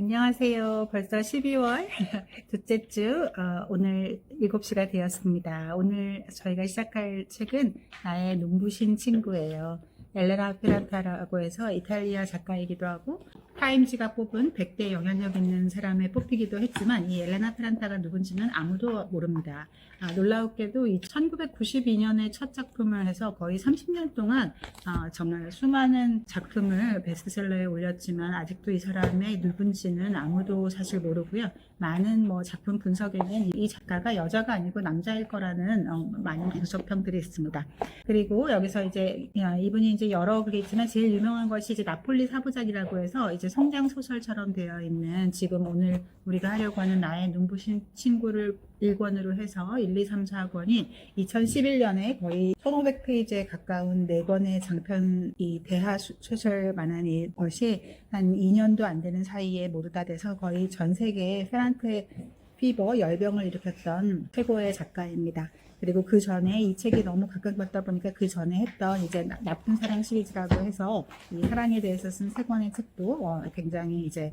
안녕하세요. 벌써 12월 둘째 주 오늘 7시가 되었습니다. 오늘 저희가 시작할 책은 나의 눈부신 친구예요. 엘레나 페란타라고 해서 이탈리아 작가이기도 하고 타임지가 뽑은 100대 영향력 있는 사람에 뽑히기도 했지만 이 엘레나 페란타가 누군지는 아무도 모릅니다. 놀라웠게도 이 1992년에 첫 작품을 해서 거의 30년 동안 정말 수많은 작품을 베스트셀러에 올렸지만 아직도 이 사람의 누군지는 아무도 사실 모르고요. 많은 작품 분석에는 이 작가가 여자가 아니고 남자일 거라는 많은 분석평들이 있습니다. 그리고 여기서 이제 이분이 이제 여러 그게 있지만 제일 유명한 것이 이제 나폴리 사부작이라고 해서 이제 성장 소설처럼 되어 있는 지금 오늘 우리가 하려고 하는 나의 눈부신 친구를 1권으로 해서 1, 2, 3, 4권이 2011년에 거의 1500페이지에 가까운 4권의 장편 이 대하 소설만한 것이 한 2년도 안 되는 사이에 모두 다 돼서 거의 전 세계에 페란테 피버 열병을 일으켰던 최고의 작가입니다. 그리고 그 전에 이 책이 너무 각광받다 보니까 그 전에 했던 이제 나쁜 사랑 시리즈라고 해서 이 사랑에 대해서 쓴 3권의 책도 굉장히 이제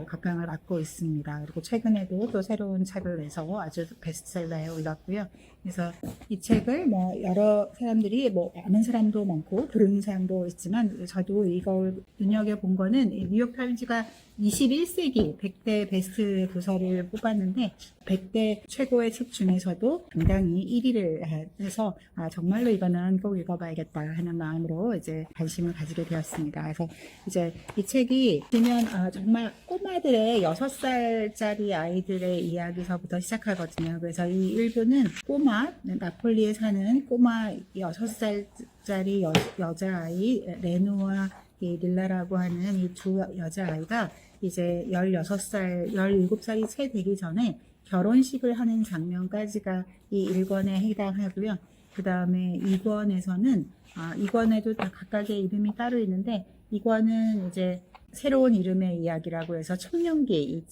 각광을 받고 있습니다. 그리고 최근에도 또 새로운 책을 내서 아주 베스트셀러에 올랐고요. 그래서 이 책을 여러 사람들이 아는 사람도 많고 들은 사람도 있지만 저도 이걸 눈여겨본 거는 뉴욕타임즈가 21세기 100대 베스트 도서를 뽑았는데 100대 최고의 책 중에서도 당당히 1위를 해서 정말로 이거는 꼭 읽어봐야겠다 하는 마음으로 이제 관심을 가지게 되었습니다. 그래서 이제 이 책이 보면 정말 꼬마들의 6살짜리 아이들의 이야기서부터 시작하거든요. 그래서 이 1부는 나폴리에 사는 꼬마 6살짜리 여자아이 레노와 이 릴라라고 하는 이 두 여자아이가 이제 16살, 17살이 채 되기 전에 결혼식을 하는 장면까지가 이 1권에 해당하고요. 그 다음에 2권에서는, 2권에도 다 각각의 이름이 따로 있는데, 2권은 이제 새로운 이름의 이야기라고 해서 청년기,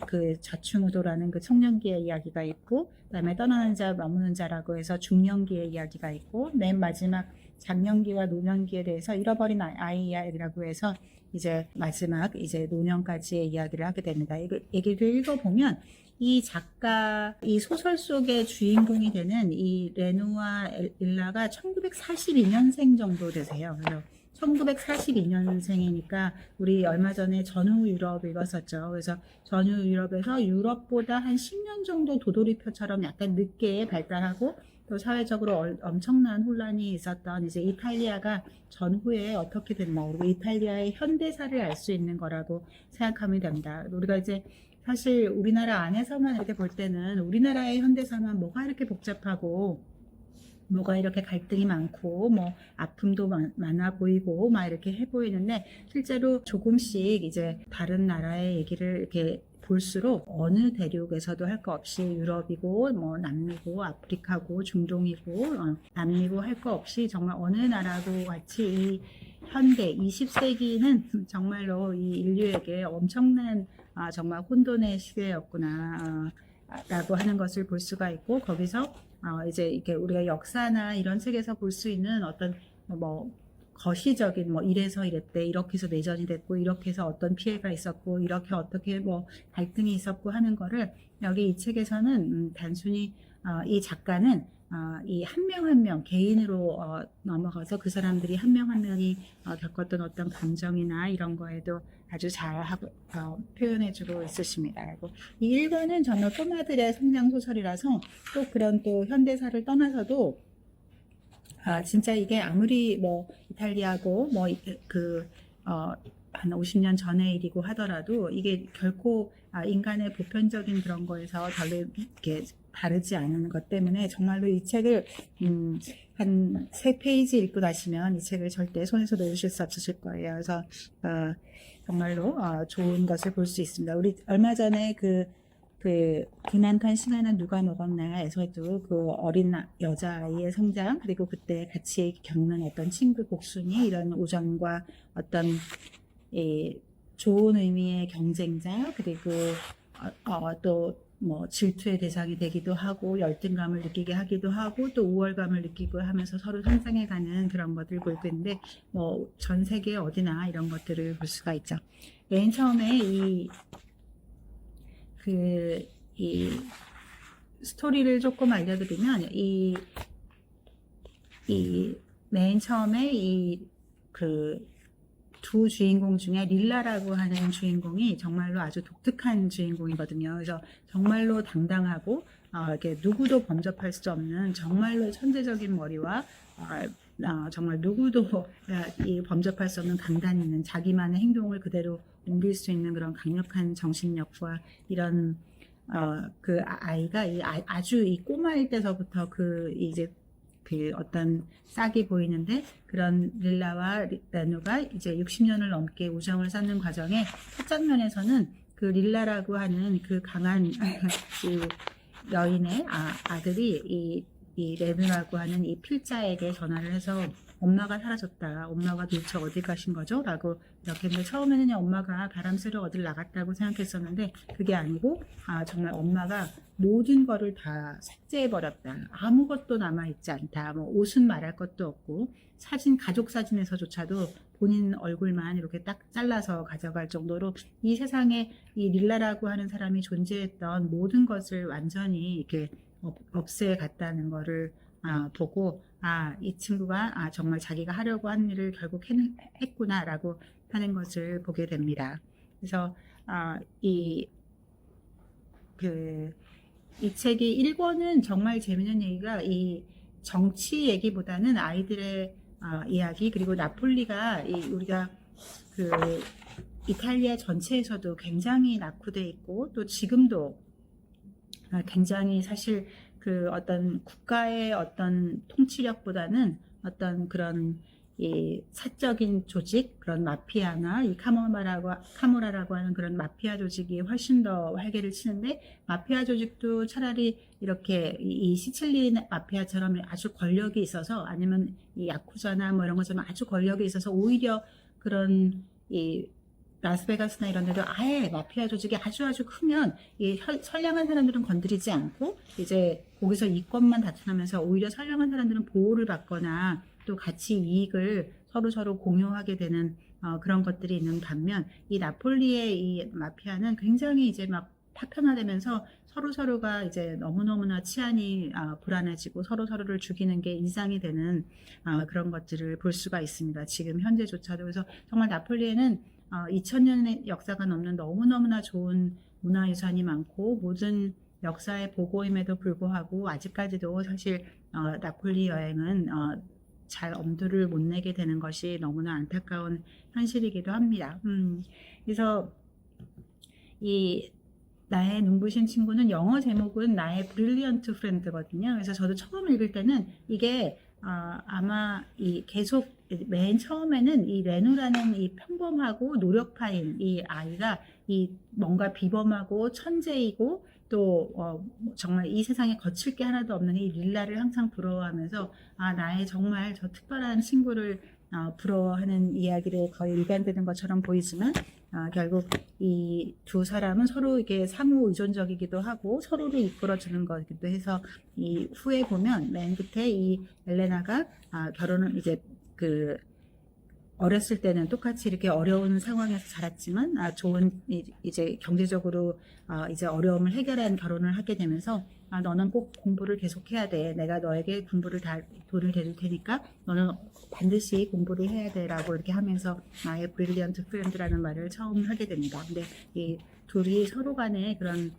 그 좌충우도라는 그 청년기의 이야기가 있고, 그 다음에 떠나는 자, 머무는 자라고 해서 중년기의 이야기가 있고, 맨 마지막 장년기와 노년기에 대해서 잃어버린 아이라고 해서 이제 마지막 이제 노년까지의 이야기를 하게 됩니다. 이 얘기를 읽어보면 이 작가, 이 소설 속의 주인공이 되는 이 레노와 일라가 1942년생 정도 되세요. 그래서 1942년생이니까 우리 얼마 전에 전후 유럽 읽었었죠. 그래서 전후 유럽에서 유럽보다 한 10년 정도 도돌이표처럼 약간 늦게 발달하고 또 사회적으로 엄청난 혼란이 있었던 이제 이탈리아가 전후에 어떻게 됐나, 그리고 이탈리아의 현대사를 알 수 있는 거라고 생각하면 됩니다. 우리가 이제 사실 우리나라 안에서만 이렇게 볼 때는 우리나라의 현대사만 뭐가 이렇게 복잡하고 뭐가 이렇게 갈등이 많고 아픔도 많아 보이고 이렇게 해 보이는데 실제로 조금씩 이제 다른 나라의 얘기를 이렇게 볼수록 어느 대륙에서도 할 거 없이 유럽이고 남미고 아프리카고 중동이고 남미고 할 거 없이 정말 어느 나라도 같이 이 현대 20세기는 정말로 이 인류에게 엄청난 정말 혼돈의 시대였구나 라고 하는 것을 볼 수가 있고, 거기서 이제 이렇게 우리가 역사나 이런 책에서 볼 수 있는 어떤 거시적인 이래서 이랬대, 이렇게 해서 내전이 됐고, 이렇게 해서 어떤 피해가 있었고, 이렇게 어떻게 갈등이 있었고 하는 거를 여기 이 책에서는 단순히 이 작가는 이 한 명 한 명 개인으로 넘어가서 그 사람들이 한 명 한 명이 겪었던 어떤 감정이나 이런 거에도 아주 잘 표현해주고 있으십니다. 그리고 이 1권은 정말 꼬마들의 성장 소설이라서 또 그런 또 현대사를 떠나서도 진짜 이게 아무리 이탈리아고 한 50년 전의 일이고 하더라도 이게 결코 인간의 보편적인 그런 거에서 별로 이렇게 다르지 않은 것 때문에 정말로 이 책을 한 3페이지 읽고 나시면 이 책을 절대 손에서 놓으실 수 없으실 거예요. 그래서 정말로 좋은 것을 볼 수 있습니다. 우리 얼마 전에 그난간 시간은 누가 먹었나에서도 그 어린 여자아이의 성장, 그리고 그때 같이 겪는 어떤 친구 복순이 이런 우정과 어떤 좋은 의미의 경쟁자, 그리고 또 질투의 대상이 되기도 하고 열등감을 느끼게 하기도 하고 또 우월감을 느끼고 하면서 서로 성장해가는 그런 것들을 볼 텐데 전 세계 어디나 이런 것들을 볼 수가 있죠. 맨 처음에 이 이 스토리를 조금 알려드리면, 맨 처음에 두 주인공 중에 릴라라고 하는 주인공이 정말로 아주 독특한 주인공이거든요. 그래서 정말로 당당하고, 이렇게 누구도 범접할 수 없는 정말로 천재적인 머리와, 정말 누구도 범접할 수 없는 강단 있는 자기만의 행동을 그대로 옮길 수 있는 그런 강력한 정신력과 이런 아이가 아주 이 꼬마일 때서부터 이제 어떤 싹이 보이는데, 그런 릴라와 레누가 이제 60년을 넘게 우정을 쌓는 과정에 첫 장면에서는 그 릴라라고 하는 그 강한 이 여인의 아들이 이 레누라고 하는 이 필자에게 전화를 해서 엄마가 사라졌다. 엄마가 도대체 어디 가신 거죠? 라고 이렇게 했는데, 처음에는 엄마가 바람 쐬러 어딜 나갔다고 생각했었는데 그게 아니고 정말 엄마가 모든 거를 다 삭제해버렸다. 아무것도 남아있지 않다. 뭐 옷은 말할 것도 없고 가족 사진에서조차도 본인 얼굴만 이렇게 딱 잘라서 가져갈 정도로 이 세상에 이 릴라라고 하는 사람이 존재했던 모든 것을 완전히 이렇게 없애갔다는 거를 보고 이 친구가 정말 자기가 하려고 한 일을 결국 했구나라고 하는 것을 보게 됩니다. 그래서 이 책이 1권은 정말 재미있는 얘기가 이 정치 얘기보다는 아이들의 이야기, 그리고 나폴리가 우리가 이탈리아 전체에서도 굉장히 낙후돼 있고 또 지금도 굉장히 사실 어떤 국가의 어떤 통치력보다는 어떤 그런 이 사적인 조직, 그런 마피아나 이 카모라라고 하는 그런 마피아 조직이 훨씬 더 활개를 치는데, 마피아 조직도 차라리 이렇게 이 시칠리 마피아처럼 아주 권력이 있어서, 아니면 이 야쿠자나 뭐 이런 것처럼 아주 권력이 있어서 오히려 그런 이 라스베가스나 이런 데도 아예 마피아 조직이 아주 크면 이 선량한 사람들은 건드리지 않고 이제 거기서 이권만 다투면서 오히려 선량한 사람들은 보호를 받거나 또 같이 이익을 서로 공유하게 되는 그런 것들이 있는 반면, 이 나폴리의 이 마피아는 굉장히 이제 막 파편화되면서 서로가 이제 너무너무나 치안이 불안해지고 서로를 죽이는 게 일상이 되는 그런 것들을 볼 수가 있습니다. 지금 현재조차도. 그래서 정말 나폴리에는 2000년의 역사가 넘는 너무너무나 좋은 문화유산이 많고 모든 역사의 보고임에도 불구하고 아직까지도 사실 나폴리 여행은 잘 엄두를 못 내게 되는 것이 너무나 안타까운 현실이기도 합니다. 그래서 이 나의 눈부신 친구는 영어 제목은 나의 브릴리언트 프렌드거든요. 그래서 저도 처음 읽을 때는 이게 아마 계속 맨 처음에는 이 레누라는 이 평범하고 노력파인 이 아이가 뭔가 비범하고 천재이고 또 정말 이 세상에 거칠 게 하나도 없는 이 릴라를 항상 부러워하면서 나의 정말 저 특별한 친구를 부러워하는 이야기를 거의 일관되는 것처럼 보이지만 결국 이 두 사람은 서로 이게 상호 의존적이기도 하고 서로를 이끌어주는 것이기도 해서 이 후에 보면 맨 끝에 이 엘레나가 결혼을 이제 어렸을 때는 똑같이 이렇게 어려운 상황에서 자랐지만 좋은 이제 경제적으로 이제 어려움을 해결한 결혼을 하게 되면서 너는 꼭 공부를 계속해야 돼. 내가 너에게 돈을 대줄 테니까 너는 반드시 공부를 해야 돼라고 이렇게 하면서 나의 브릴리언트 프렌드라는 말을 처음 하게 됩니다. 근데 이 둘이 서로 간에 그런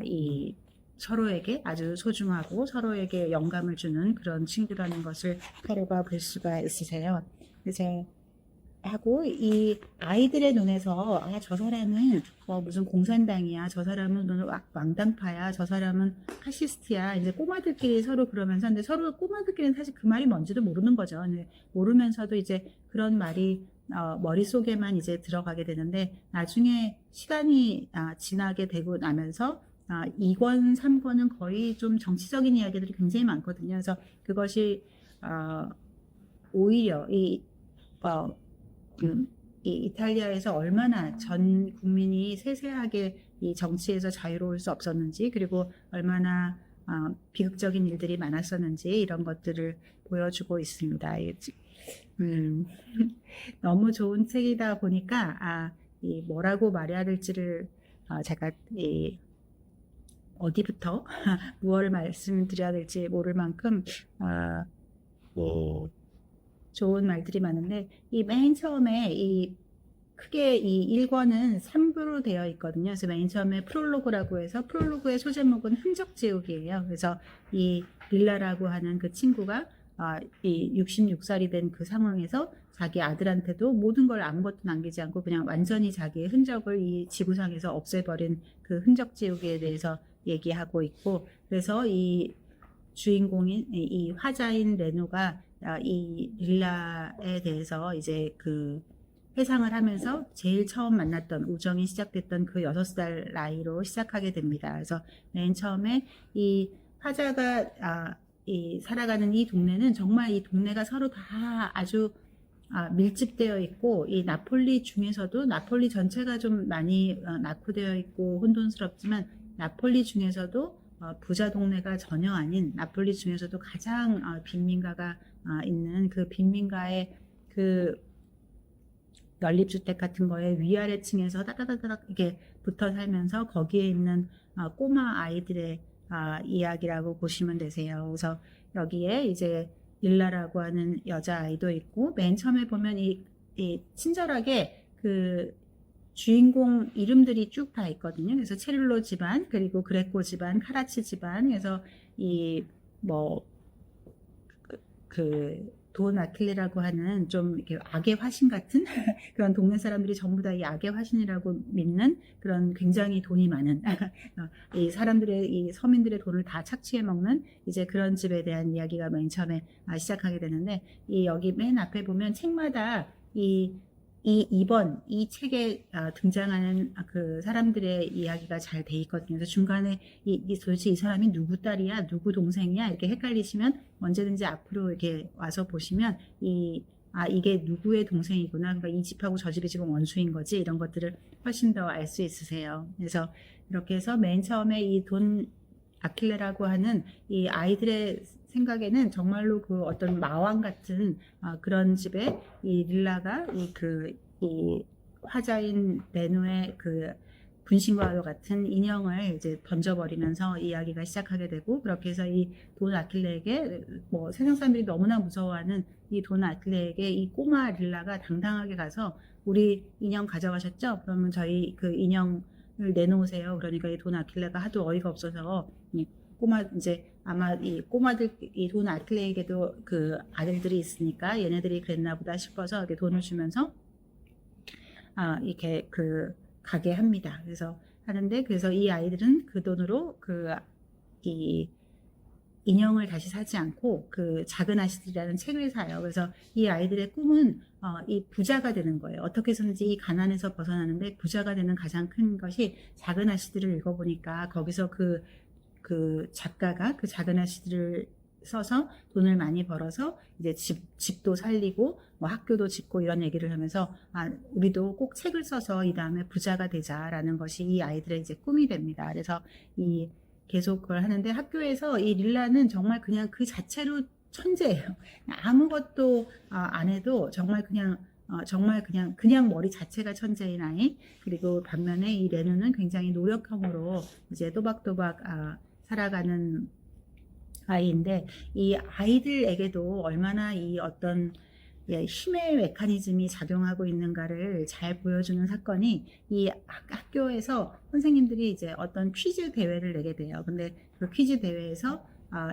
이 서로에게 아주 소중하고 서로에게 영감을 주는 그런 친구라는 것을 서로가 볼 수가 있으세요. 그래서 하고 이 아이들의 눈에서 저 사람은 무슨 공산당이야, 저 사람은 왕당파야, 저 사람은 파시스트야, 이제 꼬마들끼리 서로 그러면서, 근데 서로 꼬마들끼리는 사실 그 말이 뭔지도 모르는 거죠. 모르면서도 이제 그런 말이 머릿속에만 이제 들어가게 되는데, 나중에 시간이 지나게 되고 나면서 2권, 3권은 거의 좀 정치적인 이야기들이 굉장히 많거든요. 그래서 그것이 오히려 이 이탈리아에서 얼마나 전 국민이 세세하게 이 정치에서 자유로울 수 없었는지, 그리고 얼마나 비극적인 일들이 많았었는지 이런 것들을 보여주고 있습니다. 너무 좋은 책이다 보니까 이 뭐라고 말해야 될지를 제가 어디부터 무엇을 말씀드려야 될지 모를 만큼 뭐 좋은 말들이 많은데 이 맨 처음에 이 크게 이 1권은 3부로 되어 있거든요. 그래서 맨 처음에 프롤로그라고 해서 프롤로그의 소제목은 흔적 지우기예요. 그래서 이 릴라라고 하는 그 친구가 이 66살이 된 그 상황에서 자기 아들한테도 모든 걸 아무것도 남기지 않고 그냥 완전히 자기의 흔적을 이 지구상에서 없애버린 그 흔적 지우기에 대해서 얘기하고 있고, 그래서 이 주인공인 이 화자인 레노가 이 릴라에 대해서 이제 그 회상을 하면서 제일 처음 만났던 우정이 시작됐던 그 6살 나이로 시작하게 됩니다. 그래서 맨 처음에 이 화자가 이 살아가는 이 동네는 정말 이 동네가 서로 다 아주 밀집되어 있고, 이 나폴리 중에서도 나폴리 전체가 좀 많이 낙후되어 있고 혼돈스럽지만 나폴리 중에서도 부자 동네가 전혀 아닌 나폴리 중에서도 가장 빈민가가 있는 그 빈민가의 그 연립주택 같은 거에 위아래층에서 따다다닥 이렇게 붙어 살면서 거기에 있는 꼬마 아이들의 이야기라고 보시면 되세요. 그래서 여기에 이제 릴라라고 하는 여자아이도 있고, 맨 처음에 보면 이 친절하게 그 주인공 이름들이 쭉 다 있거든요. 그래서 체룰로 집안, 그리고 그레코 집안, 카라치 집안, 그래서 이 뭐 돈 아킬레라고 하는 좀 이렇게 악의 화신 같은 그런 동네 사람들이 전부 다 이 악의 화신이라고 믿는 그런 굉장히 돈이 많은 이 사람들의 이 서민들의 돈을 다 착취해 먹는 이제 그런 집에 대한 이야기가 맨 처음에 시작하게 되는데, 이 여기 맨 앞에 보면 책마다 이번 이 책에 등장하는 그 사람들의 이야기가 잘 돼 있거든요. 그래서 중간에 도대체 이 사람이 누구 딸이야, 누구 동생이야 이렇게 헷갈리시면 언제든지 앞으로 이렇게 와서 보시면 이게 누구의 동생이구나, 그러니까 이 집하고 저 집이 지금 원수인 거지, 이런 것들을 훨씬 더 알 수 있으세요. 그래서 이렇게 해서 맨 처음에 이 돈 아킬레라고 하는 이 아이들의 생각에는 정말로 그 어떤 마왕 같은 그런 집에 이 릴라가 이 화자인 레노의 그 분신과도 같은 인형을 이제 던져버리면서 이야기가 시작하게 되고, 그렇게 해서 이 돈 아킬레에게 뭐 세상 사람들이 너무나 무서워하는 이 돈 아킬레에게 이 꼬마 릴라가 당당하게 가서 우리 인형 가져가셨죠? 그러면 저희 그 인형을 내놓으세요. 그러니까 이 돈 아킬레가 하도 어이가 없어서 이제 아마 이 꼬마들 이 돈 아킬레에게도 그 아들들이 있으니까 얘네들이 그랬나 보다 싶어서 이렇게 돈을 주면서 이렇게 가게 합니다. 그래서 하는데, 그래서 이 아이들은 그 돈으로 이 인형을 다시 사지 않고 그 작은 아씨들이라는 책을 사요. 그래서 이 아이들의 꿈은 이 부자가 되는 거예요. 어떻게 해서든지 이 가난에서 벗어나는데 부자가 되는 가장 큰 것이 작은 아씨들을 읽어보니까 거기서 그 작가가 그 작은 아씨들을 써서 돈을 많이 벌어서 이제 집도 살리고 뭐 학교도 짓고 이런 얘기를 하면서 우리도 꼭 책을 써서 이 다음에 부자가 되자라는 것이 이 아이들의 이제 꿈이 됩니다. 그래서 계속 그걸 하는데, 학교에서 이 릴라는 정말 그냥 그 자체로 천재예요. 아무것도 안 해도 정말 그냥 머리 자체가 천재인 아이. 그리고 반면에 이 레노는 굉장히 노력형으로 이제 또박또박 살아가는 아이인데, 이 아이들에게도 얼마나 이 어떤 힘의 메커니즘이 작용하고 있는가를 잘 보여주는 사건이, 이 학교에서 선생님들이 이제 어떤 퀴즈 대회를 내게 돼요. 근데 그 퀴즈 대회에서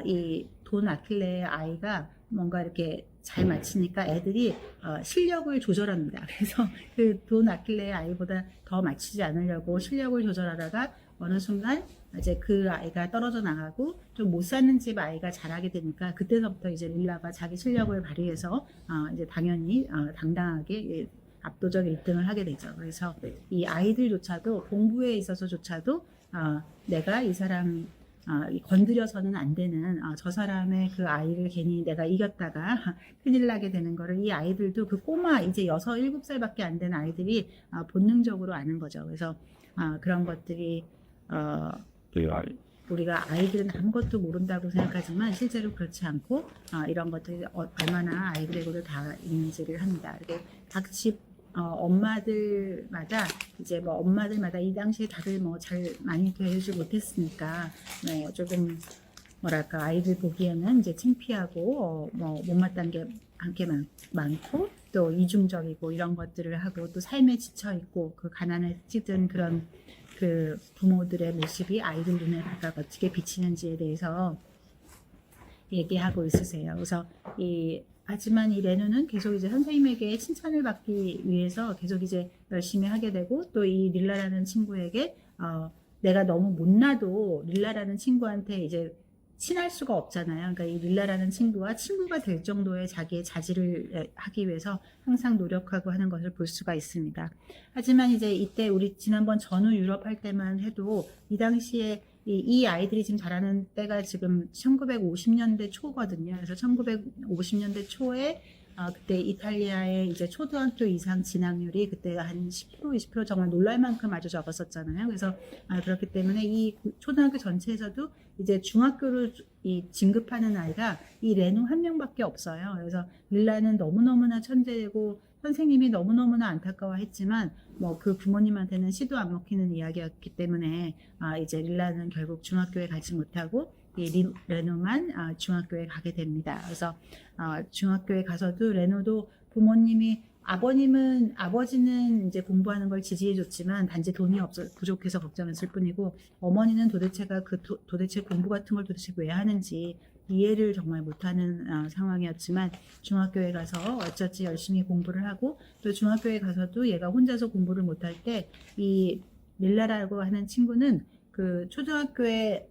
이 돈 아킬레의 아이가 뭔가 이렇게 잘 맞히니까 애들이 실력을 조절합니다. 그래서 그 돈 아킬레의 아이보다 더 맞히지 않으려고 실력을 조절하다가 어느 순간 이제 그 아이가 떨어져 나가고 좀 못 사는 집 아이가 잘하게 되니까, 그때서부터 이제 릴라가 자기 실력을 발휘해서 이제 당연히 당당하게 압도적 1등을 하게 되죠. 그래서 이 아이들조차도 공부에 있어서조차도 내가 이 사람 건드려서는 안 되는 저 사람의 그 아이를 괜히 내가 이겼다가 큰일 나게 되는 거를 이 아이들도, 그 꼬마 이제 6, 7살밖에 안 된 아이들이 본능적으로 아는 거죠. 그래서 그런 것들이 우리가 아이들은 아무것도 모른다고 생각하지만 실제로 그렇지 않고 이런 것들이 얼마나 아이들에게도 다 있는지를 합니다. 이렇게 각 집 엄마들마다 이제 뭐 엄마들마다 이 당시에 다들 뭐 잘 많이 대해주지 못했으니까 조금 뭐랄까 아이들 보기에는 이제 창피하고 뭐 못마땅한 게 많고 또 이중적이고 이런 것들을 하고 또 삶에 지쳐 있고 그 가난에 찌든 그런 그 부모들의 모습이 아이들 눈에 각각 어떻게 비치는지에 대해서 얘기하고 있으세요. 그래서 하지만 이 레누는 계속 이제 선생님에게 칭찬을 받기 위해서 계속 이제 열심히 하게 되고 또 이 릴라라는 친구에게 내가 너무 못나도 릴라라는 친구한테 이제 친할 수가 없잖아요. 그러니까 이 릴라라는 친구와 친구가 될 정도의 자기의 자질을 하기 위해서 항상 노력하고 하는 것을 볼 수가 있습니다. 하지만 이제 이때 우리 지난번 전후 유럽 할 때만 해도 이 당시에 이 아이들이 지금 자라는 때가 지금 1950년대 초거든요. 그래서 1950년대 초에 그때 이탈리아의 이제 초등학교 이상 진학률이 그때 한 10%, 20% 정말 놀랄 만큼 아주 적었었잖아요. 그래서 그렇기 때문에 이 초등학교 전체에서도 이제 중학교로 진급하는 아이가 이 레누 한 명밖에 없어요. 그래서 릴라는 너무너무나 천재고 선생님이 너무너무나 안타까워했지만 뭐 그 부모님한테는 시도 안 먹히는 이야기였기 때문에 이제 릴라는 결국 중학교에 가지 못하고 이 레누만 중학교에 가게 됩니다. 그래서 중학교에 가서도 레누도 부모님이 아버지는 이제 공부하는 걸 지지해줬지만 단지 돈이 부족해서 걱정했을 뿐이고 어머니는 도대체 공부 같은 걸 도대체 왜 하는지 이해를 정말 못하는 상황이었지만 중학교에 가서 어쩌지 열심히 공부를 하고 또 중학교에 가서도 얘가 혼자서 공부를 못할 때 이 릴라라고 하는 친구는 그 초등학교에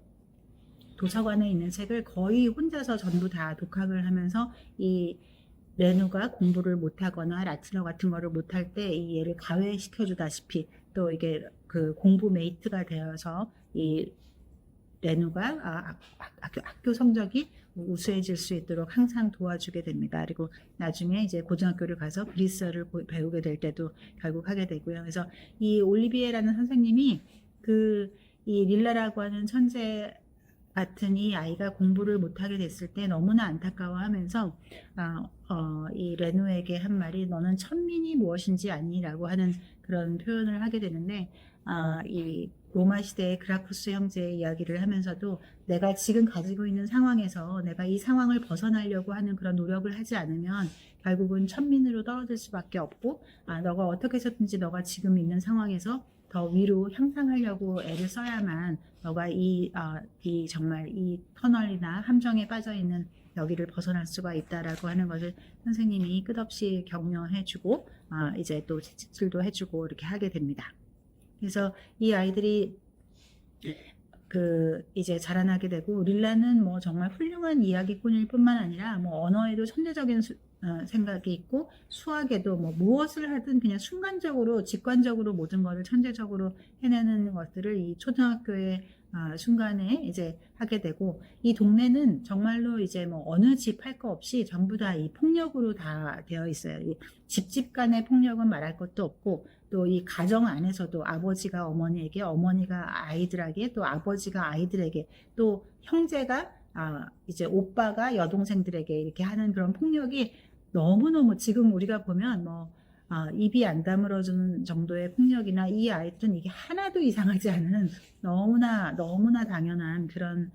도서관에 있는 책을 거의 혼자서 전부 다 독학을 하면서 이 레누가 공부를 못하거나 라틴어 같은 거를 못할 때 이 얘를 가외시켜주다시피 또 이게 그 공부 메이트가 되어서 이 레누가 학교 성적이 우수해질 수 있도록 항상 도와주게 됩니다. 그리고 나중에 이제 고등학교를 가서 그리스어를 배우게 될 때도 결국 하게 되고요. 그래서 이 올리비에라는 선생님이 이 릴라라고 하는 천재 같은 이 아이가 공부를 못하게 됐을 때 너무나 안타까워하면서 이 레누에게 한 말이 너는 천민이 무엇인지 아니라고 하는 그런 표현을 하게 되는데 이 로마 시대의 그라쿠스 형제의 이야기를 하면서도 내가 지금 가지고 있는 상황에서 내가 이 상황을 벗어나려고 하는 그런 노력을 하지 않으면 결국은 천민으로 떨어질 수밖에 없고 너가 어떻게 해서든지 너가 지금 있는 상황에서 더 위로 향상하려고 애를 써야만 너가 정말 이 터널이나 함정에 빠져 있는 여기를 벗어날 수가 있다라고 하는 것을 선생님이 끝없이 격려해주고 이제 또 채찍질도 해주고 이렇게 하게 됩니다. 그래서 이 아이들이 이제 자라나게 되고 릴라는 뭐 정말 훌륭한 이야기꾼일 뿐만 아니라 뭐 언어에도 천재적인 생각이 있고 수학에도 뭐 무엇을 하든 그냥 순간적으로 직관적으로 모든 것을 천재적으로 해내는 것들을 이 초등학교의 순간에 이제 하게 되고 이 동네는 정말로 이제 뭐 어느 집 할 거 없이 전부 다 이 폭력으로 다 되어 있어요. 이 집 간의 폭력은 말할 것도 없고 또 이 가정 안에서도 아버지가 어머니에게 어머니가 아이들에게 또 아버지가 아이들에게 또 형제가 이제 오빠가 여동생들에게 이렇게 하는 그런 폭력이 너무너무 지금 우리가 보면 뭐 입이 안 다물어주는 정도의 폭력이나 이 아이들은 이게 하나도 이상하지 않은 너무나 당연한 그런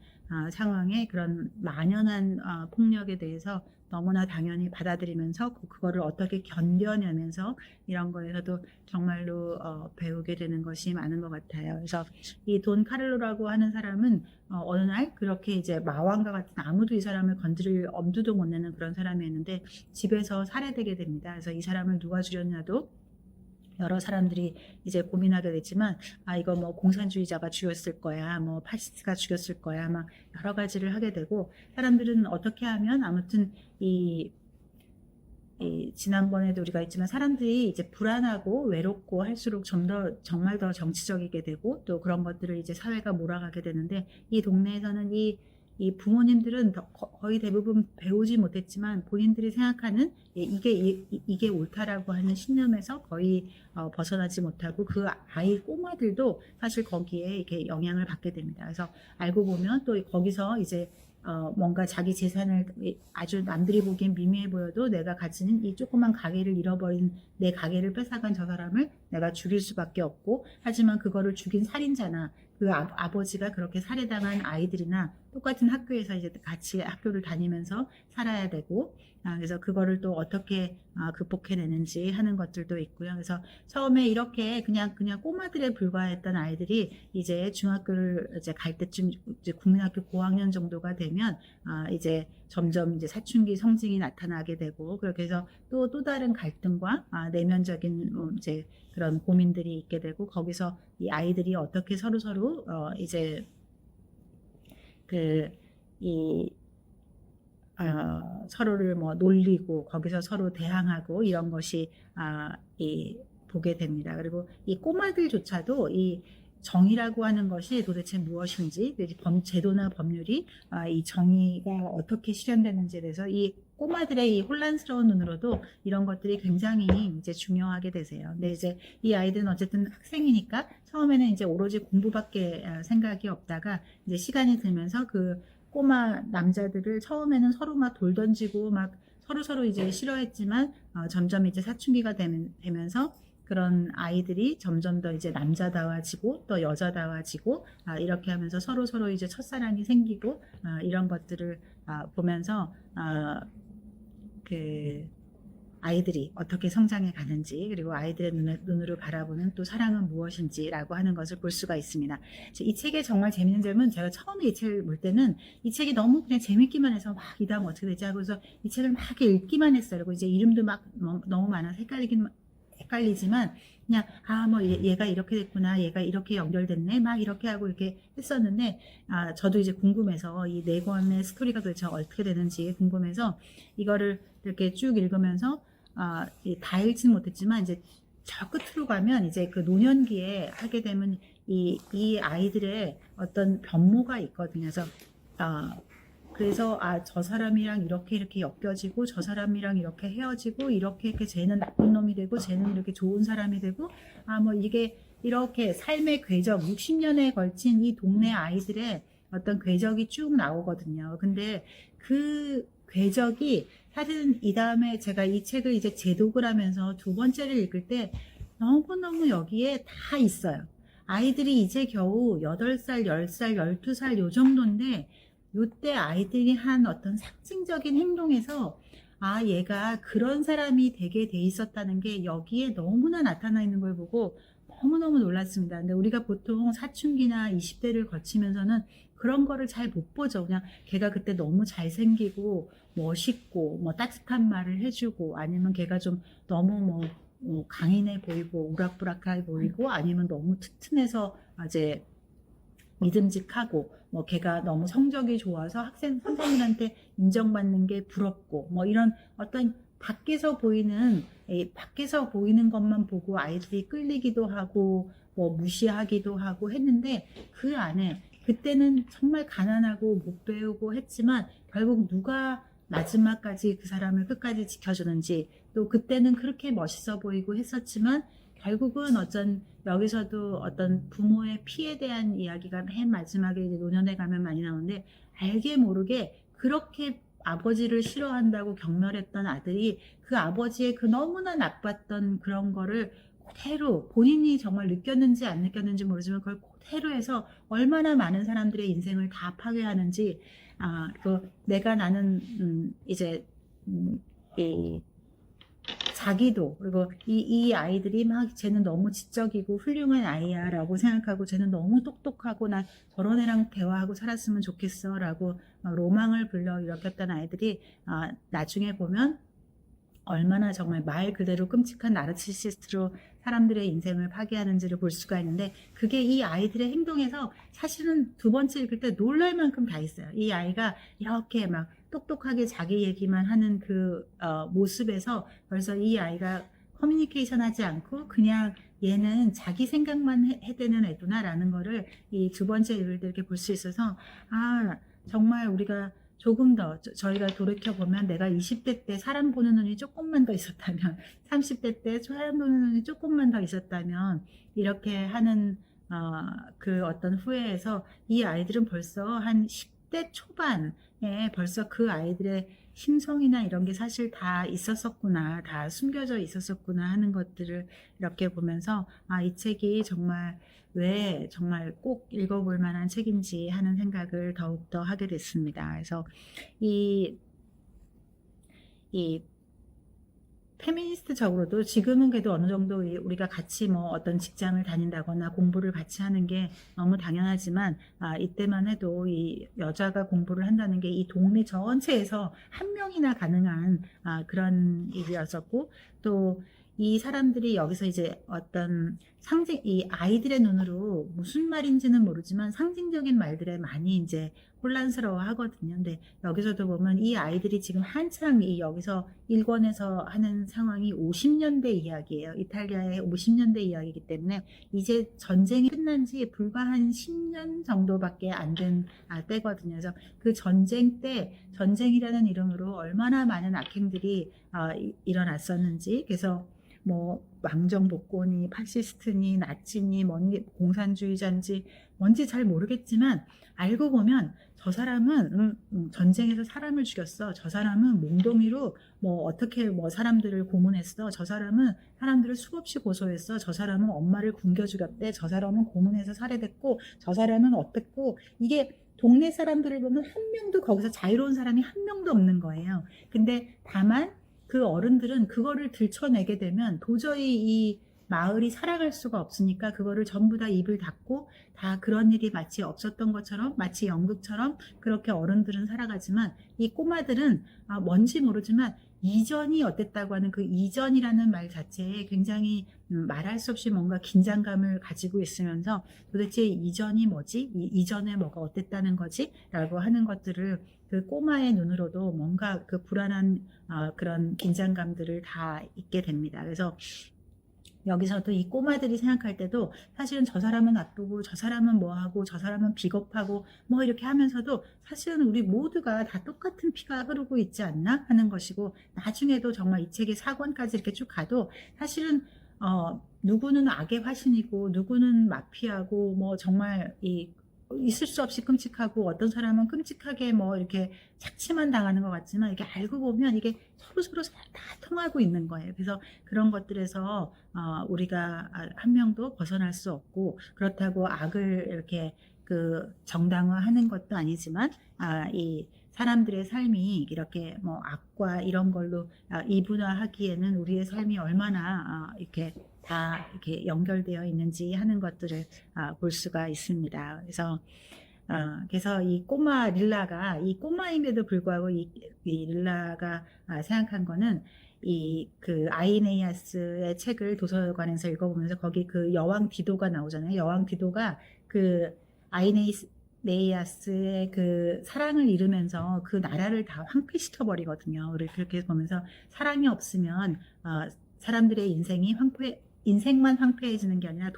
상황에 그런 만연한 폭력에 대해서 너무나 당연히 받아들이면서 그거를 어떻게 견뎌내면서 이런 거에서도 정말로 배우게 되는 것이 많은 것 같아요. 그래서 이 돈 카를로라고 하는 사람은 어느 날 그렇게 이제 마왕과 같은 아무도 이 사람을 건드릴 엄두도 못 내는 그런 사람이었는데 집에서 살해되게 됩니다. 그래서 이 사람을 누가 죽였냐도 여러 사람들이 이제 고민하게 됐지만 이거 뭐 공산주의자가 죽였을 거야, 뭐 파시스트가 죽였을 거야, 막 여러 가지를 하게 되고 사람들은 어떻게 하면 아무튼 지난번에도 우리가 있지만 사람들이 이제 불안하고 외롭고 할수록 정말 더 정치적이게 되고 또 그런 것들을 이제 사회가 몰아가게 되는데 이 동네에서는 이 이 부모님들은 거의 대부분 배우지 못했지만 본인들이 생각하는 이게 옳다라고 하는 신념에서 거의 벗어나지 못하고 그 아이 꼬마들도 사실 거기에 이렇게 영향을 받게 됩니다. 그래서 알고 보면 또 거기서 이제 뭔가 자기 재산을 아주 남들이 보기엔 미미해 보여도 내가 가지는 이 조그만 가게를 잃어버린 내 가게를 뺏어간 저 사람을 내가 죽일 수밖에 없고, 하지만 그거를 죽인 살인자나 그 아버지가 그렇게 살해당한 아이들이나 똑같은 학교에서 이제 같이 학교를 다니면서 살아야 되고, 그래서 그거를 또 어떻게 극복해내는지 하는 것들도 있고요. 그래서 처음에 이렇게 그냥 꼬마들에 불과했던 아이들이 이제 중학교를 이제 갈 때쯤 이제 국민학교 고학년 정도가 되면 이제 점점 이제 사춘기 성징이 나타나게 되고, 그렇게 해서 또 다른 갈등과 내면적인 이제 그런 고민들이 있게 되고, 거기서 이 아이들이 어떻게 서로 이제 서로를 뭐 놀리고 거기서 서로 대항하고 이런 것이 보게 됩니다. 그리고 이 꼬마들조차도 이 정의라고 하는 것이 도대체 무엇인지, 제도나 법률이 이 정의가 어떻게 실현되는지에 대해서 이 꼬마들의 이 혼란스러운 눈으로도 이런 것들이 굉장히 이제 중요하게 되세요. 근데 이제 이 아이들은 어쨌든 학생이니까 처음에는 이제 오로지 공부밖에 생각이 없다가 이제 시간이 들면서 그 꼬마 남자들을 처음에는 서로 막 돌 던지고 막 서로 이제 싫어했지만 점점 이제 사춘기가 되면서 그런 아이들이 점점 더 이제 남자다워지고 또 여자다워지고 이렇게 하면서 서로 이제 첫사랑이 생기고 이런 것들을 보면서 그 아이들이 어떻게 성장해 가는지, 그리고 아이들의 눈으로 바라보는 또 사랑은 무엇인지라고 하는 것을 볼 수가 있습니다. 이 책의 정말 재밌는 점은, 제가 처음에 이 책을 볼 때는 이 책이 너무 그냥 재밌기만 해서 막 이 다음 어떻게 되지 하고 서 이 책을 막 읽기만 했어요. 그리고 이제 이름도 막 너무 많아서 헷갈리지만 그냥 뭐 얘가 이렇게 됐구나, 얘가 이렇게 연결됐네, 막 이렇게 하고 이렇게 했었는데, 저도 이제 궁금해서 이 네 권의 스토리가 도대체 어떻게 되는지 궁금해서 이거를 이렇게 쭉 읽으면서 다 읽지는 못했지만 이제 저 끝으로 가면 이제 그 노년기에 하게 되면 이 아이들의 어떤 변모가 있거든요. 그래서 저 사람이랑 이렇게 엮여지고 저 사람이랑 이렇게 헤어지고 이렇게 쟤는 나쁜 놈이 되고 쟤는 이렇게 좋은 사람이 되고 뭐 이게 이렇게 삶의 궤적, 60년에 걸친 이 동네 아이들의 어떤 궤적이 쭉 나오거든요. 근데 그 궤적이 사실은 이 다음에 제가 이 책을 이제 재독을 하면서 두 번째를 읽을 때 너무너무 여기에 다 있어요. 아이들이 이제 겨우 8살, 10살, 12살 요 정도인데 요때 아이들이 한 어떤 상징적인 행동에서 얘가 그런 사람이 되게 돼 있었다는 게 여기에 너무나 나타나 있는 걸 보고 너무너무 놀랐습니다. 근데 우리가 보통 사춘기나 20대를 거치면서는 그런 거를 잘 못 보죠. 그냥 걔가 그때 너무 잘생기고 멋있고 뭐 따뜻한 말을 해주고, 아니면 걔가 좀 너무 강인해 보이고 우락부락해 보이고, 아니면 너무 튼튼해서 이제 믿음직하고 걔가 너무 성적이 좋아서 선생님한테 인정받는 게 부럽고 이런 어떤 밖에서 보이는 것만 보고 아이들이 끌리기도 하고 무시하기도 하고 했는데, 그 안에 그때는 정말 가난하고 못 배우고 했지만 결국 누가 마지막까지 그 사람을 끝까지 지켜주는지, 또 그때는 그렇게 멋있어 보이고 했었지만 결국은 여기서도 어떤 부모의 피에 대한 이야기가 맨 마지막에 이제 노년에 가면 많이 나오는데, 알게 모르게 그렇게 아버지를 싫어한다고 경멸했던 아들이 그 아버지의 그 너무나 나빴던 그런 거를 그대로 본인이 정말 느꼈는지 안 느꼈는지 모르지만 그걸 그대로 해서 얼마나 많은 사람들의 인생을 다 파괴하는지, 나는 이제 자기도, 그리고 이 아이들이 막 쟤는 너무 지적이고 훌륭한 아이야 라고 생각하고, 쟤는 너무 똑똑하고 나 저런 애랑 대화하고 살았으면 좋겠어 라고 막 로망을 불러일으켰던 아이들이 나중에 보면 얼마나 정말 말 그대로 끔찍한 나르시시스트로 사람들의 인생을 파괴하는지를 볼 수가 있는데, 그게 이 아이들의 행동에서 사실은 두 번째 읽을 때 놀랄 만큼 다 있어요. 이 아이가 이렇게 막 똑똑하게 자기 얘기만 하는 그 모습에서 벌써 이 아이가 커뮤니케이션 하지 않고 그냥 얘는 자기 생각만 해대는 애구나 라는 거를 이 두 번째 읽을 때 이렇게 볼 수 있어서 정말 우리가 조금 더 저희가 돌이켜보면 내가 20대 때 사람 보는 눈이 조금만 더 있었다면 30대 때 사람 보는 눈이 조금만 더 있었다면 이렇게 하는 그 어떤 후회에서 이 아이들은 벌써 한 10대 초반에 벌써 그 아이들의 심성이나 이런 게 사실 다 있었었구나, 다 숨겨져 있었었구나 하는 것들을 이렇게 보면서 이 책이 정말 왜 정말 꼭 읽어볼 만한 책인지 하는 생각을 더욱더 하게 됐습니다. 그래서 이 페미니스트적으로도 지금은 그래도 어느 정도 우리가 같이 뭐 어떤 직장을 다닌다거나 공부를 같이 하는 게 너무 당연하지만 이때만 해도 이 여자가 공부를 한다는 게 이 동네 전체에서 한 명이나 가능한 그런 일이었었고 또 이 사람들이 여기서 이제 어떤 이 아이들의 눈으로 무슨 말인지는 모르지만 상징적인 말들에 많이 이제 혼란스러워 하거든요. 근데 여기서도 보면 이 아이들이 지금 한창 여기서 일권에서 하는 상황이 50년대 이야기예요. 이탈리아의 50년대 이야기이기 때문에 이제 전쟁이 끝난 지 불과 한 10년 정도밖에 안 된 때거든요. 그래서 그 전쟁 때 전쟁이라는 이름으로 얼마나 많은 악행들이 일어났었는지 그래서 뭐 왕정복권이 파시스트니 나치니 뭐니 공산주의자인지 뭔지 잘 모르겠지만 알고 보면 저 사람은 전쟁에서 사람을 죽였어. 저 사람은 몽둥이로 뭐 어떻게 뭐 사람들을 고문했어. 저 사람은 사람들을 수없이 고소했어. 저 사람은 엄마를 굶겨 죽였대. 저 사람은 고문해서 살해됐고 저 사람은 어땠고 이게 동네 사람들을 보면 한 명도 거기서 자유로운 사람이 한 명도 없는 거예요. 근데 다만 그 어른들은 그거를 들춰내게 되면 도저히 이 마을이 살아갈 수가 없으니까 그거를 전부 다 입을 닫고 다 그런 일이 마치 없었던 것처럼 마치 연극처럼 그렇게 어른들은 살아가지만 이 꼬마들은 뭔지 모르지만 이전이 어땠다고 하는 그 이전이라는 말 자체에 굉장히 말할 수 없이 뭔가 긴장감을 가지고 있으면서 도대체 이전이 뭐지? 이전에 뭐가 어땠다는 거지? 라고 하는 것들을 그 꼬마의 눈으로도 뭔가 그 불안한 그런 긴장감들을 다 있게 됩니다. 그래서 여기서도 이 꼬마들이 생각할 때도 사실은 저 사람은 나쁘고 저 사람은 뭐하고 저 사람은 비겁하고 뭐 이렇게 하면서도 사실은 우리 모두가 다 똑같은 피가 흐르고 있지 않나 하는 것이고 나중에도 정말 이 책의 4권까지 이렇게 쭉 가도 사실은 누구는 악의 화신이고 누구는 마피아고 뭐 정말 있을 수 없이 끔찍하고 어떤 사람은 끔찍하게 뭐 이렇게 착취만 당하는 것 같지만 이게 알고 보면 이게 서로 다 통하고 있는 거예요. 그래서 그런 것들에서 우리가 한 명도 벗어날 수 없고 그렇다고 악을 이렇게 그 정당화하는 것도 아니지만 이 사람들의 삶이 이렇게 뭐 악과 이런 걸로 이분화하기에는 우리의 삶이 얼마나 이렇게 다 이렇게 연결되어 있는지 하는 것들을 볼 수가 있습니다. 그래서 이 꼬마 릴라가 이 꼬마임에도 불구하고 이 릴라가 생각한 거는 그 아이네이아스의 책을 도서관에서 읽어보면서 거기 그 여왕 디도가 나오잖아요. 여왕 디도가 그 아이네이아스의 그 사랑을 잃으면서 그 나라를 다 황폐시켜 버리거든요. 그렇게 보면서 사랑이 없으면 사람들의 인생만 황폐해지는 게 아니라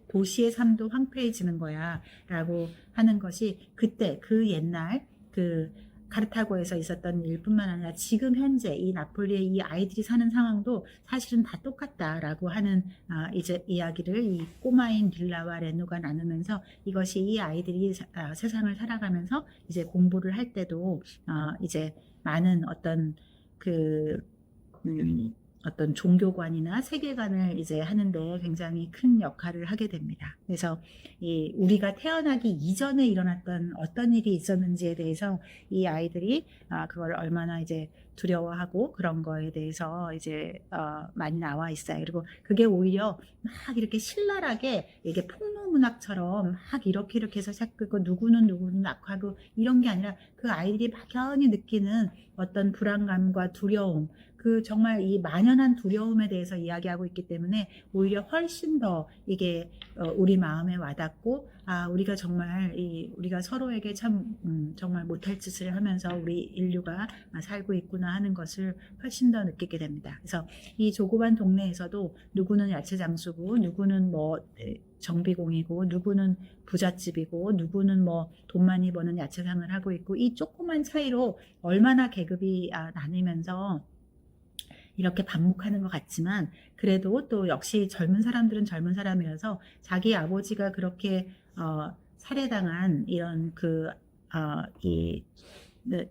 도시의 삶도 황폐해지는 거야 라고 하는 것이 그때 그 옛날 그 카르타고에서 있었던 일뿐만 아니라 지금 현재 이 나폴리의 이 아이들이 사는 상황도 사실은 다 똑같다라고 하는 이제 이야기를 이 꼬마인 릴라와 레노가 나누면서 이것이 이 아이들이 세상을 살아가면서 이제 공부를 할 때도 이제 많은 어떤 어떤 종교관이나 세계관을 이제 하는데 굉장히 큰 역할을 하게 됩니다. 그래서 우리가 태어나기 이전에 일어났던 어떤 일이 있었는지에 대해서 이 아이들이 그걸 얼마나 이제 두려워하고 그런 거에 대해서 이제 많이 나와 있어요. 그리고 그게 오히려 막 이렇게 신랄하게 이게 폭로문학처럼 막 이렇게 해서 시작하고 누구는 악하고 이런 게 아니라 그 아이들이 막연히 느끼는 어떤 불안감과 두려움 그 정말 이 만연한 두려움에 대해서 이야기하고 있기 때문에 오히려 훨씬 더 이게 우리 마음에 와닿고, 우리가 정말 우리가 서로에게 참 정말 못할 짓을 하면서 우리 인류가 살고 있구나 하는 것을 훨씬 더 느끼게 됩니다. 그래서 이 조그만 동네에서도 누구는 야채 장수고, 누구는 뭐 정비공이고, 누구는 부잣집이고, 누구는 뭐 돈 많이 버는 야채상을 하고 있고, 이 조그만 차이로 얼마나 계급이 나뉘면서 이렇게 반목하는 것 같지만, 그래도 또 역시 젊은 사람들은 젊은 사람이라서 자기 아버지가 그렇게 살해당한 이런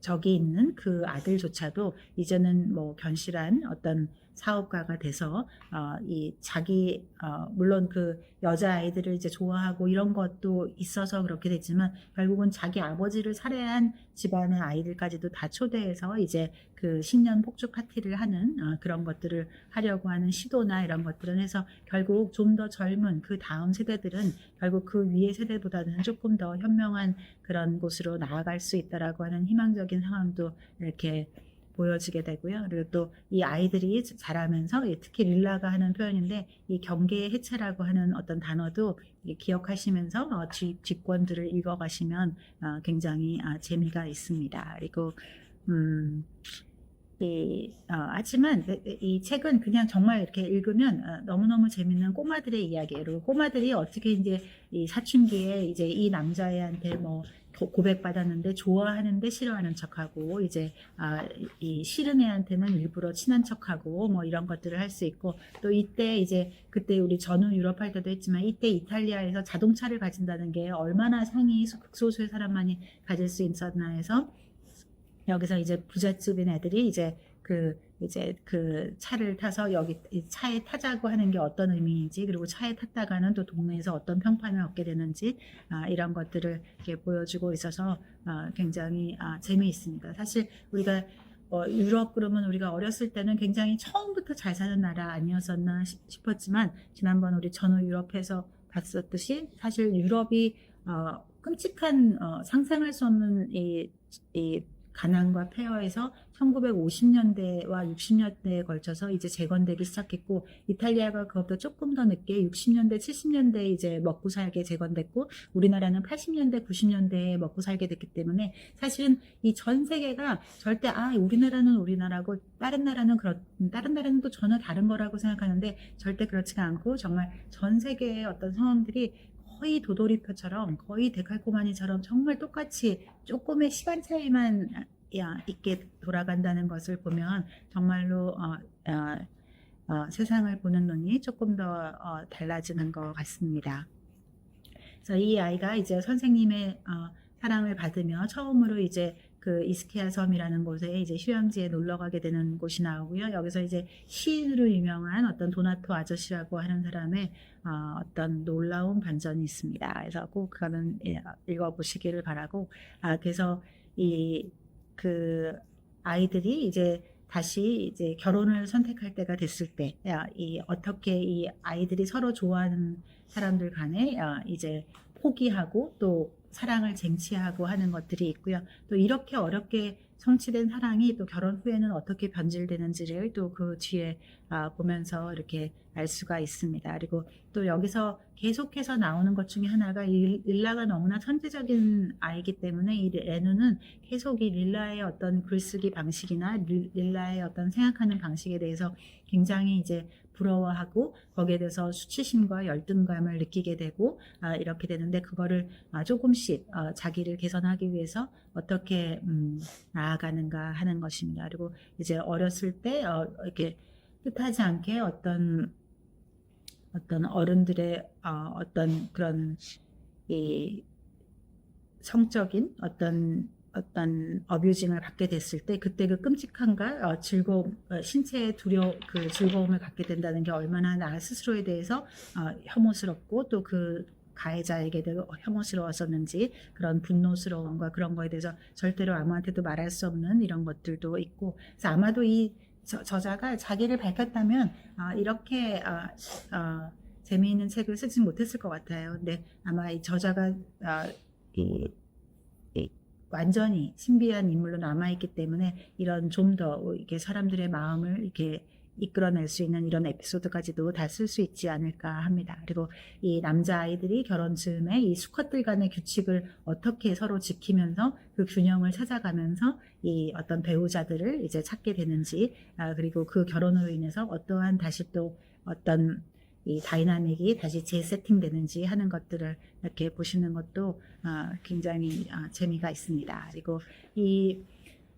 저기 있는 그 아들조차도 이제는 뭐 견실한 어떤 사업가가 돼서 물론 그 여자 아이들을 이제 좋아하고 이런 것도 있어서 그렇게 됐지만, 결국은 자기 아버지를 살해한 집안의 아이들까지도 다 초대해서 이제 그 신년 폭죽 파티를 하는 그런 것들을 하려고 하는 시도나 이런 것들은 해서, 결국 좀 더 젊은 그 다음 세대들은 결국 그 위의 세대보다는 조금 더 현명한 그런 곳으로 나아갈 수 있다라고 하는 희망적인 상황도 이렇게 보여지게 되고요. 그리고 또 이 아이들이 자라면서, 특히 릴라가 하는 표현인데, 이 경계의 해체라고 하는 어떤 단어도 기억하시면서 직권들을 읽어가시면 굉장히 재미가 있습니다. 그리고 하지만 이 책은 그냥 정말 이렇게 읽으면 너무너무 재밌는 꼬마들의 이야기예요. 그리고 꼬마들이 어떻게 이제 이 사춘기에 이제 이 남자애한테 뭐 고백받았는데 좋아하는데 싫어하는 척하고, 이제 이 싫은 애한테는 일부러 친한 척하고 뭐 이런 것들을 할 수 있고, 또 이때 이제 그때 우리 전후 유럽 할 때도 했지만, 이때 이탈리아에서 자동차를 가진다는 게 얼마나 상위 극소수의 사람만이 가질 수 있었나 해서, 여기서 이제 부잣집인 애들이 이제 그 차를 타서 여기 차에 타자고 하는 게 어떤 의미인지, 그리고 차에 탔다가는 또 동네에서 어떤 평판을 얻게 되는지, 이런 것들을 이렇게 보여주고 있어서 굉장히 재미있습니다. 사실 우리가 유럽 그러면 우리가 어렸을 때는 굉장히 처음부터 잘 사는 나라 아니었었나 싶었지만, 지난번 우리 전후 유럽에서 봤었듯이 사실 유럽이 끔찍한 상상할 수 없는 이 가난과 폐허에서 1950년대와 60년대에 걸쳐서 이제 재건되기 시작했고, 이탈리아가 그것보다 조금 더 늦게 60년대, 70년대에 이제 먹고 살게 재건됐고, 우리나라는 80년대, 90년대에 먹고 살게 됐기 때문에, 사실은 이 전 세계가 절대 우리나라는 우리나라고 다른 나라는 또 전혀 다른 거라고 생각하는데, 절대 그렇지가 않고, 정말 전 세계의 어떤 상황들이 거의 도돌이표처럼, 거의 데칼코마니처럼 정말 똑같이 조금의 시간 차이만 있게 돌아간다는 것을 보면 정말로 세상을 보는 눈이 조금 더 달라지는 것 같습니다. 그래서 이 아이가 이제 선생님의 사랑을 받으며 처음으로 이제 그 이스키아 섬이라는 곳에 이제 휴양지에 놀러 가게 되는 곳이 나오고요. 여기서 이제 시인으로 유명한 어떤 도나토 아저씨라고 하는 사람의 어떤 놀라운 반전이 있습니다. 그래서 꼭 그거는 읽어보시기를 바라고, 그래서 그 아이들이 이제 다시 이제 결혼을 선택할 때가 됐을 때, 어떻게 이 아이들이 서로 좋아하는 사람들 간에 이제 포기하고 또 사랑을 쟁취하고 하는 것들이 있고요. 또 이렇게 어렵게 성취된 사랑이 또 결혼 후에는 어떻게 변질되는지를 또 그 뒤에 보면서 이렇게 알 수가 있습니다. 그리고 또 여기서 계속해서 나오는 것 중에 하나가, 이 릴라가 너무나 천재적인 아이기 때문에 이 레누는 계속 이 릴라의 어떤 글쓰기 방식이나 릴라의 어떤 생각하는 방식에 대해서 굉장히 이제 부러워하고, 거기에 대해서 수치심과 열등감을 느끼게 되고 이렇게 되는데, 그거를 조금씩 자기를 개선하기 위해서 어떻게 나아가는가 하는 것입니다. 그리고 이제 어렸을 때 이렇게 뜻하지 않게 어떤 어른들의 어떤 그런 이 성적인 어떤 어뷰징을 받게 됐을 때, 그때 그 끔찍함과 즐거움, 신체의 그 즐거움을 갖게 된다는 게 얼마나 나 스스로에 대해서 혐오스럽고, 또 그 가해자에게도 혐오스러웠었는지, 그런 분노스러움과 그런 거에 대해서 절대로 아무한테도 말할 수 없는 이런 것들도 있고, 그래서 아마도 이 저자가 자기를 밝혔다면 이렇게 재미있는 책을 쓰진 못했을 것 같아요. 근데 아마 이 저자가 완전히 신비한 인물로 남아있기 때문에 이런 좀 더 이렇게 사람들의 마음을 이렇게 이끌어낼 수 있는 이런 에피소드까지도 다 쓸 수 있지 않을까 합니다. 그리고 이 남자아이들이 결혼 즈음에 이 수컷들 간의 규칙을 어떻게 서로 지키면서 그 균형을 찾아가면서 이 어떤 배우자들을 이제 찾게 되는지, 그리고 그 결혼으로 인해서 어떠한 다시 또 어떤 이 다이나믹이 다시 재세팅되는지 하는 것들을 이렇게 보시는 것도 굉장히 재미가 있습니다. 그리고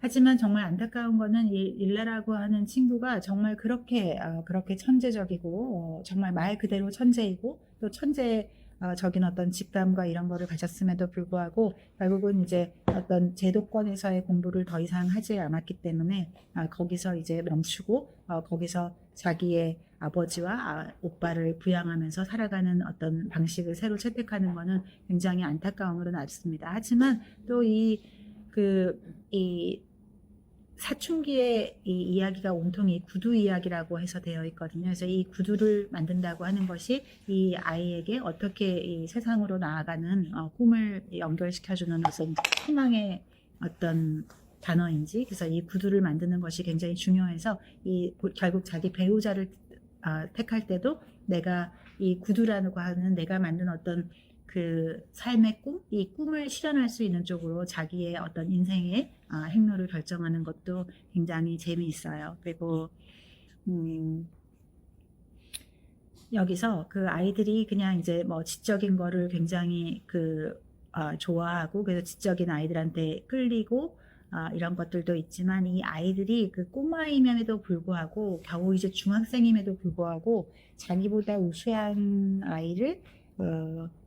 하지만 정말 안타까운 거는 이 일라라고 하는 친구가 정말 그렇게 천재적이고 정말 말 그대로 천재이고 또 천재적인 어떤 직감과 이런 거를 가졌음에도 불구하고 결국은 이제 어떤 제도권에서의 공부를 더 이상 하지 않았기 때문에 거기서 이제 멈추고 거기서 자기의 아버지와 오빠를 부양하면서 살아가는 어떤 방식을 새로 채택하는 거는 굉장히 안타까움으로 남습니다. 하지만 또 이 사춘기의 이 이야기가 온통이 구두 이야기라고 해서 되어 있거든요. 그래서 이 구두를 만든다고 하는 것이 이 아이에게 어떻게 이 세상으로 나아가는 꿈을 연결시켜주는 어떤 희망의 어떤 단어인지, 그래서 이 구두를 만드는 것이 굉장히 중요해서 결국 자기 배우자를 택할 때도 내가 이 구두라고 하는 내가 만든 어떤 그 삶의 꿈, 이 꿈을 실현할 수 있는 쪽으로 자기의 어떤 인생의 행로를 결정하는 것도 굉장히 재미있어요. 그리고 여기서 그 아이들이 그냥 이제 뭐 지적인 거를 굉장히 좋아하고 그래서 지적인 아이들한테 끌리고 이런 것들도 있지만 이 아이들이 그 꼬마임에도 불구하고 겨우 이제 중학생임에도 불구하고 자기보다 우수한 아이를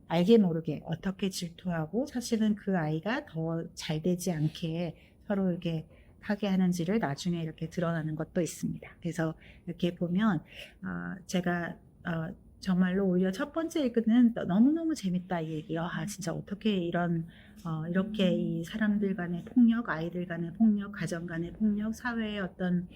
알게 모르게 어떻게 질투하고 사실은 그 아이가 더 잘 되지 않게 서로 이렇게 하게 하는지를 나중에 이렇게 드러나는 것도 있습니다. 그래서 이렇게 보면 제가 정말로 오히려 첫 번째 읽는 너무너무 재밌다 이 얘기요. 진짜 어떻게 이렇게 이 사람들 간의 폭력, 아이들 간의 폭력, 가정 간의 폭력, 사회의 어떤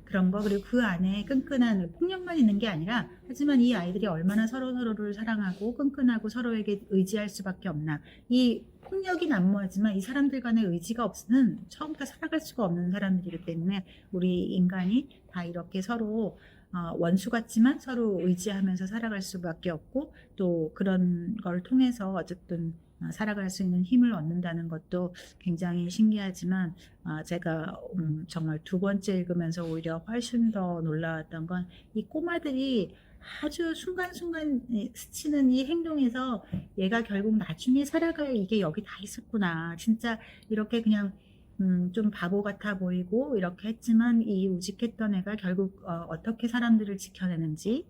그런 거, 그리고 그 안에 끈끈한 폭력만 있는 게 아니라 하지만 이 아이들이 얼마나 서로를 사랑하고 끈끈하고 서로에게 의지할 수밖에 없나. 이 폭력이 난무하지만 이 사람들 간의 의지가 없으면 처음부터 살아갈 수가 없는 사람들이기 때문에 우리 인간이 다 이렇게 서로 원수 같지만 서로 의지하면서 살아갈 수밖에 없고 또 그런 걸 통해서 어쨌든 살아갈 수 있는 힘을 얻는다는 것도 굉장히 신기하지만 제가 정말 두 번째 읽으면서 오히려 훨씬 더 놀라웠던 건 이 꼬마들이 아주 순간순간 스치는 이 행동에서 얘가 결국 나중에 살아갈 이게 여기 다 있었구나. 진짜 이렇게 그냥 좀 바보 같아 보이고 이렇게 했지만 이 우직했던 애가 결국 어떻게 사람들을 지켜내는지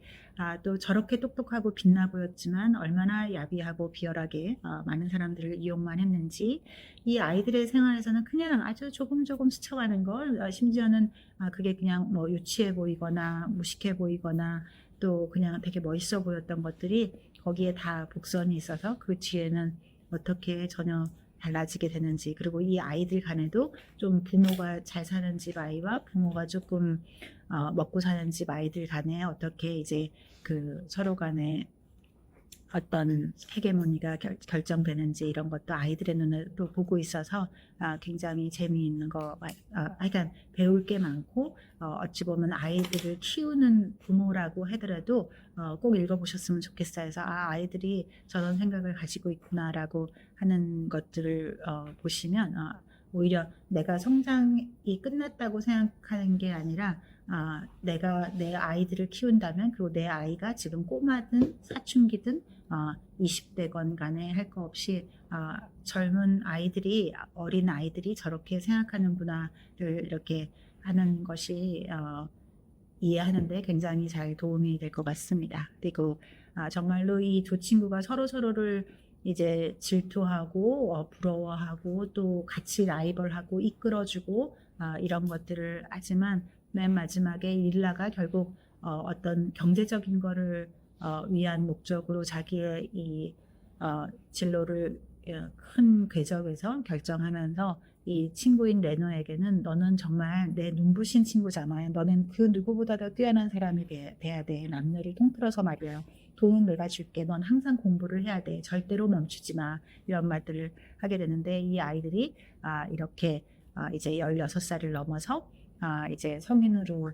또 저렇게 똑똑하고 빛나 보였지만 얼마나 야비하고 비열하게 많은 사람들을 이용만 했는지 이 아이들의 생활에서는 그냥 아주 조금 스쳐가는 걸 심지어는 그게 그냥 뭐 유치해 보이거나 무식해 보이거나 또 그냥 되게 멋있어 보였던 것들이 거기에 다 복선이 있어서 그 뒤에는 어떻게 전혀 달라지게 되는지, 그리고 이 아이들 간에도 좀 부모가 잘 사는 집 아이와 부모가 조금 먹고 사는 집 아이들 간에 어떻게 이제 그 서로 간에 어떤 헤게모니가 결정되는지 이런 것도 아이들의 눈으로 보고 있어서 굉장히 재미있는 하여간 배울 게 많고 어찌 보면 아이들을 키우는 부모라고 하더라도 꼭 읽어보셨으면 좋겠어요. 그래서 아이들이 저런 생각을 가지고 있구나라고 하는 것들을 보시면 오히려 내가 성장이 끝났다고 생각하는 게 아니라 내가 내 아이들을 키운다면 그리고 내 아이가 지금 꼬마든 사춘기든 20대건 간에 할 거 없이 젊은 아이들이 어린 아이들이 저렇게 생각하는구나를 이렇게 하는 것이 이해하는데 굉장히 잘 도움이 될 것 같습니다. 그리고 정말로 이 두 친구가 서로를 이제 질투하고 부러워하고 또 같이 라이벌하고 이끌어주고 이런 것들을 하지만 맨 마지막에 릴라가 결국 어떤 경제적인 거를 위한 목적으로 자기의 이 진로를 큰 궤적에서 결정하면서 이 친구인 레노에게는 너는 정말 내 눈부신 친구잖아. 너는 그 누구보다도 뛰어난 사람이 돼야 돼. 남녀를 통틀어서 말이야. 돈은 내가 줄게. 넌 항상 공부를 해야 돼. 절대로 멈추지 마. 이런 말들을 하게 되는데 이 아이들이 이렇게 이제 16살을 넘어서 이제 성인으로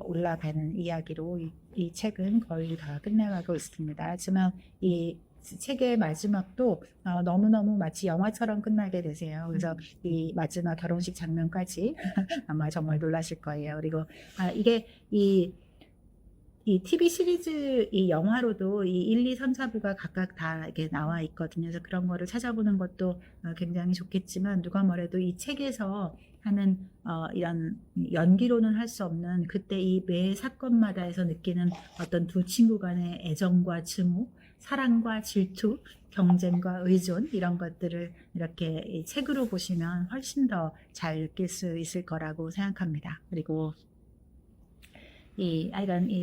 올라가는 이야기로 이 책은 거의 다 끝나가고 있습니다. 하지만 이 책의 마지막도 너무너무 마치 영화처럼 끝나게 되세요. 그래서 이 마지막 결혼식 장면까지 아마 정말 놀라실 거예요. 그리고 이게 이 TV 시리즈 이 영화로도 이 1, 2, 3, 4부가 각각 다 이렇게 나와 있거든요. 그래서 그런 거를 찾아보는 것도 굉장히 좋겠지만 누가 뭐래도 이 책에서 하는 이런 연기로는 할 수 없는 그때 이 매 사건마다에서 느끼는 어떤 두 친구 간의 애정과 증오, 사랑과 질투, 경쟁과 의존 이런 것들을 이렇게 이 책으로 보시면 훨씬 더 잘 느낄 수 있을 거라고 생각합니다. 그리고 이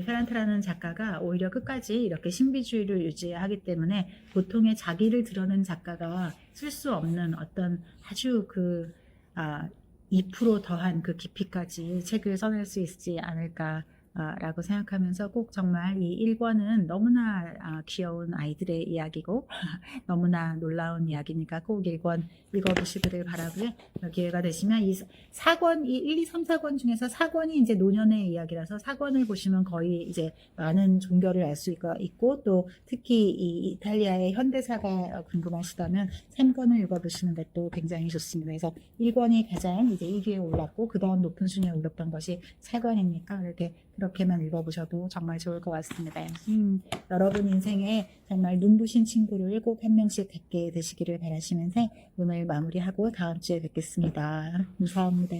페란트라는 작가가 오히려 끝까지 이렇게 신비주의를 유지하기 때문에 보통의 자기를 드러낸 작가가 쓸 수 없는 어떤 아주 2% 더한 그 깊이까지 책을 써낼 수 있지 않을까 라고 생각하면서 꼭 정말 이 1권은 너무나 귀여운 아이들의 이야기고 너무나 놀라운 이야기니까 꼭 1권 읽어보시기를 바라고요. 기회가 되시면 이 4권, 이 1, 2, 3, 4권 중에서 4권이 이제 노년의 이야기라서 4권을 보시면 거의 이제 많은 종교를 알 수 있고 또 특히 이 이탈리아의 현대사가 궁금하시다면 3권을 읽어보시는 것도 굉장히 좋습니다. 그래서 1권이 가장 이제 1위에 올랐고 그 다음 높은 순위에 올랐던 것이 4권이니까 그렇게만 읽어보셔도 정말 좋을 것 같습니다. 여러분 인생에 정말 눈부신 친구를 꼭 한 명씩 갖게 되시기를 바라시면서 오늘 마무리하고 다음 주에 뵙겠습니다. 감사합니다.